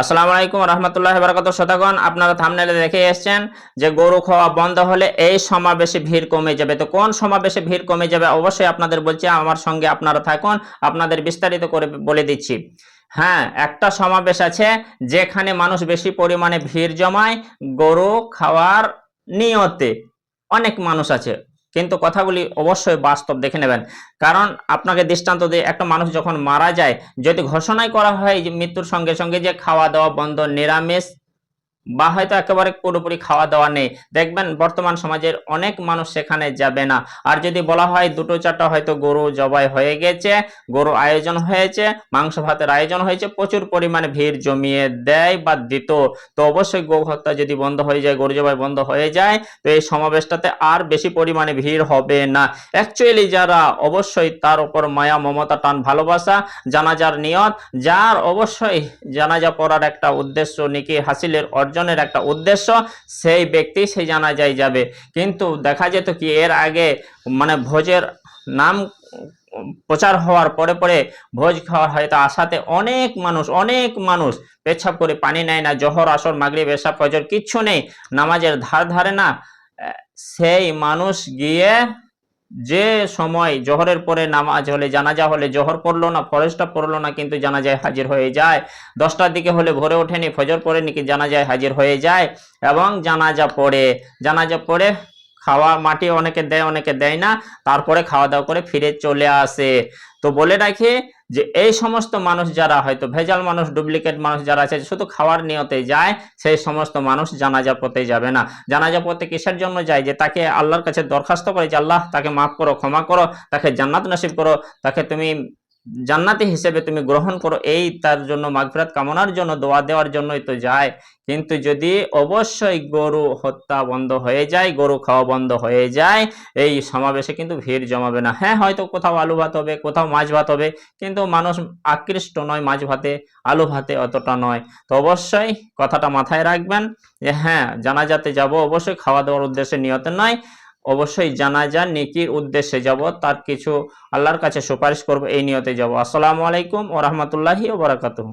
আসসালামু আলাইকুম রহমতুল্লাহি বারাকাতুহু। শতাগণ, আপনারা থাম্বনেলে দেখে এসেছেন যে গরু খাওয়া বন্ধ হলে এই সমাবেশে ভিড় কমে যাবে। তো কোন সমাবেশে ভিড় কমে যাবে অবশ্যই আপনাদের বলছি, আমার সঙ্গে আপনারা থাকুন, আপনাদের বিস্তারিত করে বলে দিচ্ছি। হ্যাঁ, একটা সমাবেশ আছে যেখানে মানুষ বেশি পরিমাণে ভিড় জমায় গরু খাওয়ার নিয়তে। অনেক মানুষ আছে, কিন্তু কথাগুলি অবশ্যই বাস্তব দেখে নেবেন। কারণ আপনাকে দৃষ্টান্ত দিয়ে, একটা মানুষ যখন মারা যায়, যদি ঘোষণাই করা হয় যে মৃত্যুর সঙ্গে সঙ্গে যে খাওয়া দাওয়া বন্ধ, নিরামিষ বা হয়তো একেবারে পুরোপুরি খাওয়া দাওয়া নেই, দেখবেন বর্তমান সমাজের অনেক মানুষ সেখানে যাবে না। আর যদি বলা হয় দুটো চারটা হয়তো গরু জবাই হয়ে গেছে, গরু আয়োজন হয়েছে, মাংস ভাতের আয়োজন হয়েছে, প্রচুর পরিমাণে ভিড় জমিয়ে দেয় বা দিত, তো অবশ্যই গো হত্যা যদি বন্ধ হয়ে যায়, গরু জবাই বন্ধ হয়ে যায়, তো এই সমাবেশটাতে আর বেশি পরিমাণে ভিড় হবে না। অ্যাকচুয়ালি যারা অবশ্যই তার উপর মায়া মমতা টান ভালোবাসা, জানাজার নিয়ত, যার অবশ্যই জানাজা পড়ার একটা উদ্দেশ্য, নেকি হাসিলের অর্জনের একটা উদ্দেশ্য, সেই ব্যক্তি সেই জানাজায় যাবে। কিন্তু দেখা যেত কি এর আগে, মানে ভোজের নাম প্রচার হওয়ার পরে পরে ভোজ খাওয়ার হয়তো আশাতে অনেক মানুষ পেচ্ছাপ করে পানি নেয় না, জোহর আসর মাগরিব এশা ফজর কিচ্ছু নেই, নামাজের ধার ধারে না। সেই মানুষ গিয়ে যে সময় জোহরের পরে নামাজ হলে, জানাজা হলে, জোহর পড়লো না, ফরজটা পড়লো না, কিন্তু জানাজায় হাজির হয়ে যায়। 10টার দিকে হলে ভোরে ওঠেনি, ফজর পড়ে নাকি জানাজায় হাজির হয়ে যায়, এবং জানাজা পড়ে খাওয়া মাটি অনেকে দেয় অনেকে দেয় না, তারপরে খাওয়া দাওয়া করে ফিরে চলে আসে। তো বলে রাখি যে এই সমস্ত মানুষ যারা হয়তো ভেজাল মানুষ, ডুপ্লিকেট মানুষ যারা আছে, শুধু খাওয়ার নিয়তে যায়, সেই সমস্ত মানুষ জানাজা পড়তে যাবে না। জানাজা পড়তে কিসের জন্য যায়? যে তাকে আল্লাহর কাছে দরখাস্ত করে যে আল্লাহ তাকে মাফ করো, ক্ষমা করো, তাকে জান্নাত নসিব করো, তাকে তুমি জান্নাতি হিসেবে তুমি গ্রহণ করো, এই তার জন্য মাগফিরাত কামনার জন্য, দোয়া দেওয়ার জন্যই তো যায়। কিন্তু যদি অবশ্যই গরু হত্যা বন্ধ হয়ে যায়, গরু খাওয়া বন্ধ হয়ে যায়, এই সমাবেশে কিন্তু ভিড় জমাবে না। হ্যাঁ, হয়তো কোথাও আলু ভাত হবে, কোথাও মাছ ভাত হবে, কিন্তু মানুষ আকৃষ্ট নয় মাছ ভাতে, আলু ভাতে অতটা নয়। তো অবশ্যই কথাটা মাথায় রাখবেন যে হ্যাঁ, জানাজাতে যাব অবশ্যই খাওয়া দাওয়ার উদ্দেশ্যে, নিয়তে নয়। অবশ্যই জানাজা নেকির উদ্দেশ্যে যাব, তার কিছু আল্লাহর কাছে সুপারিশ করব, এই নিয়তে যাব। আসসালামু আলাইকুম ওয়া রাহমাতুল্লাহি ওয়া বারাকাতুহু।